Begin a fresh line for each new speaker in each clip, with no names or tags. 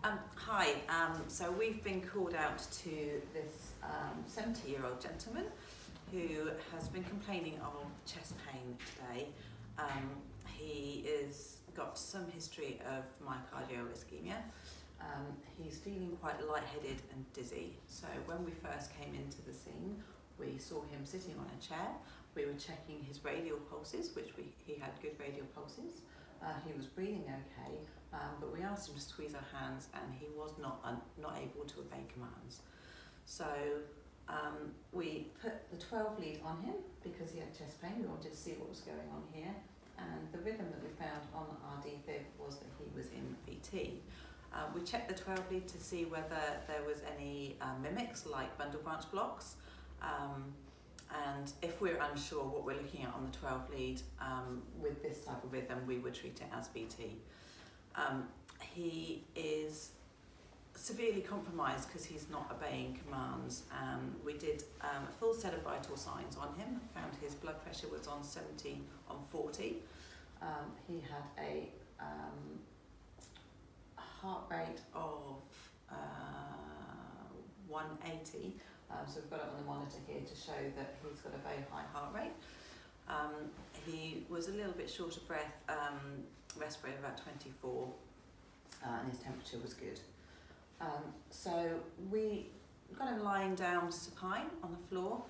Hi, so we've been called out to this 70-year-old gentleman who has been complaining of chest pain today. He is got some history of myocardial ischemia. He's feeling quite lightheaded and dizzy. So when we first came into the scene, we saw him sitting on a chair. We were checking his radial pulses, which he had good radial pulses. He was breathing okay, but we asked him to squeeze our hands and he was not able to obey commands. So we put the 12 lead on him because he had chest pain. We wanted to see what was going on here, and the rhythm that we found on our defib was that he was in VT. We checked the 12 lead to see whether there was any mimics like bundle branch blocks. And if we're unsure what we're looking at on the 12 lead with this type of rhythm, we would treat it as VT. He is severely compromised because he's not obeying commands. We did a full set of vital signs on him, found his blood pressure was on 70/40. He had a heart rate of 180. So we've got it on the monitor here to show that he's got a very high heart rate. He was a little bit short of breath, respirated about 24, and his temperature was good. So we got him lying down supine on the floor.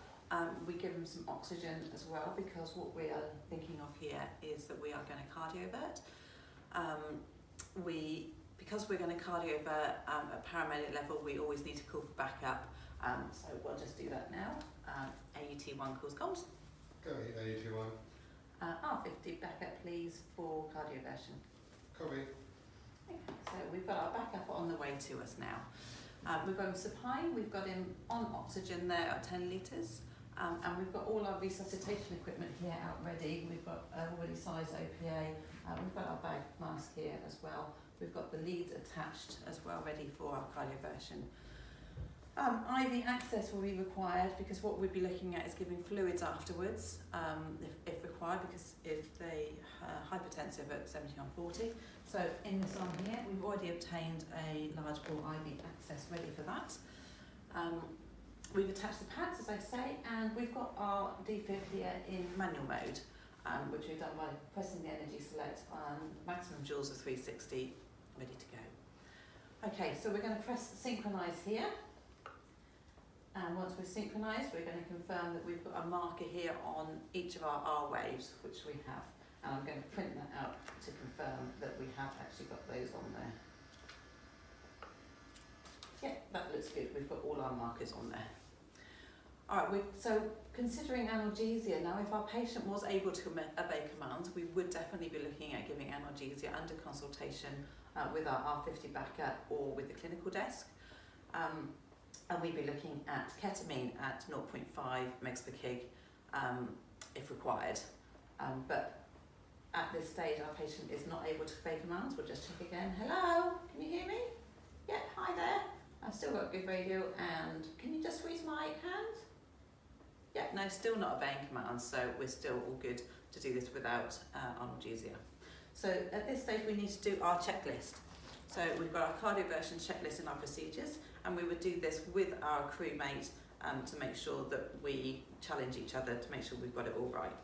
We give him some oxygen as well, because what we are thinking of here is that we are going to cardiovert. Because we're going to cardiovert at paramedic level, we always need to call for backup. So we'll just do that now. AUT1 calls comms.
Go ahead, AUT1.
R50 backup please for cardioversion.
Copy.
Okay, so we've got our backup on the way to us now. We've got him supine, we've got him on oxygen there at 10 litres, and we've got all our resuscitation equipment here out ready. We've got already sized OPA, we've got our bag mask here as well. We've got the leads attached as well, ready for our cardioversion. IV access will be required because what we'd be looking at is giving fluids afterwards, if required, because if they hypertensive at 70/40. So in this arm here, we've already obtained a large bore IV access ready for that. We've attached the pads, as I say, and we've got our defib here in manual mode, which we've done by pressing the energy select on maximum joules of 360, ready to go. Okay, so we're going to press synchronise here. And once we're synchronised, we're going to confirm that we've got a marker here on each of our R waves, which we have. And I'm going to print that out to confirm that we have actually got those on there. Yeah, that looks good. We've got all our markers on there. All right, so considering analgesia, now if our patient was able to obey commands, we would definitely be looking at giving analgesia under consultation with our R50 backup or with the clinical desk. And we'd be looking at ketamine at 0.5 mg/kg if required. But at this stage, our patient is not able to obey commands. We'll just check again. Hello, can you hear me? Yep, hi there. I've still got good radio, and can you just squeeze my hand? Yep, no, still not obeying commands, so we're still all good to do this without analgesia. So at this stage, we need to do our checklist. So we've got our cardioversion checklist in our procedures, and we would do this with our crewmate to make sure that we challenge each other to make sure we've got it all right.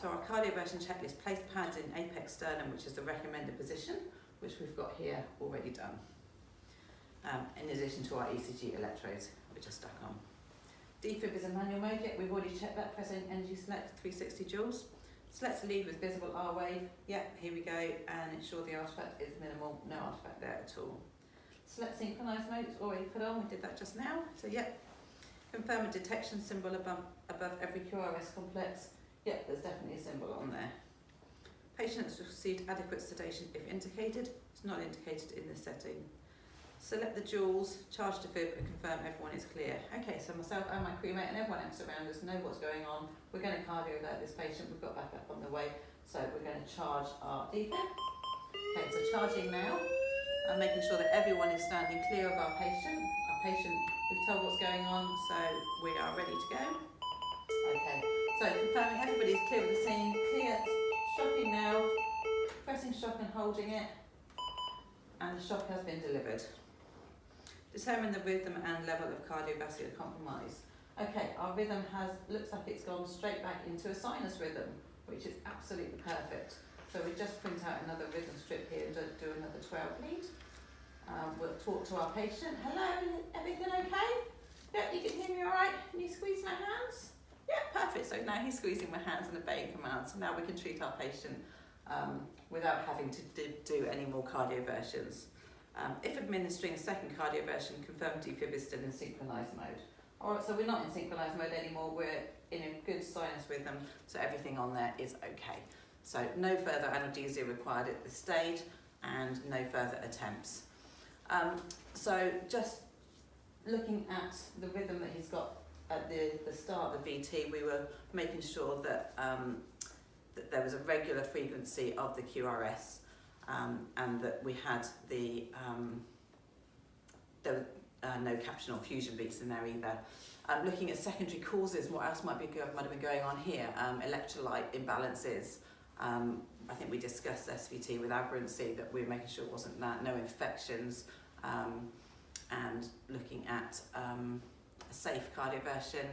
So our cardioversion checklist, place pads in apex sternum, which is the recommended position, which we've got here already done. In addition to our ECG electrodes, which are stuck on. Defib is a manual mode, yet we've already checked that, pressing energy select 360 joules. Select a lead with visible R wave, yep, here we go, and ensure the artifact is minimal, no artifact there at all. Select synchronized mode, it's already put on, we did that just now, so yep. Confirm a detection symbol above every QRS complex, yep, there's definitely a symbol on there. Patient has received adequate sedation if indicated, it's not indicated in this setting. Select the joules, charge defib, and confirm everyone is clear. Okay, so myself and my crewmate and everyone else around us know what's going on. We're going to cardiovert this patient, we've got backup on the way, so we're going to charge our defib. Okay, so charging now, and making sure that everyone is standing clear of our patient. Our patient, we've told what's going on, so we are ready to go. Okay, so confirming everybody's clear of the scene, clear, shocking now, pressing shock and holding it. and the shock has been delivered. Determine the rhythm and level of cardiovascular compromise. Okay, our rhythm looks like it's gone straight back into a sinus rhythm, which is absolutely perfect. So we just print out another rhythm strip here and do another 12 lead. We'll talk to our patient. Hello, everything okay? Yeah, you can hear me all right? Can you squeeze my hands? Yeah, perfect. So now he's squeezing my hands and obeying commands. So now we can treat our patient without having to do any more cardioversions. If administering a second cardioversion, confirm defib is still in synchronized mode. Alright, so we're not in synchronized mode anymore, we're in a good sinus rhythm, so everything on there is okay. So no further analgesia required at this stage and no further attempts. So just looking at the rhythm that he's got at the start of the VT, we were making sure that, that there was a regular frequency of the QRS and that we had there were no capsular fusion beats in there either. Looking at secondary causes, what else might have been going on here? Electrolyte imbalances. I think we discussed SVT with aberrancy, that we were making sure it wasn't that, no infections, and looking at a safe cardioversion,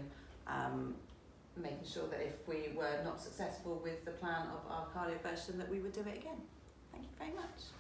making sure that if we were not successful with the plan of our cardioversion that we would do it again. Thank you very much.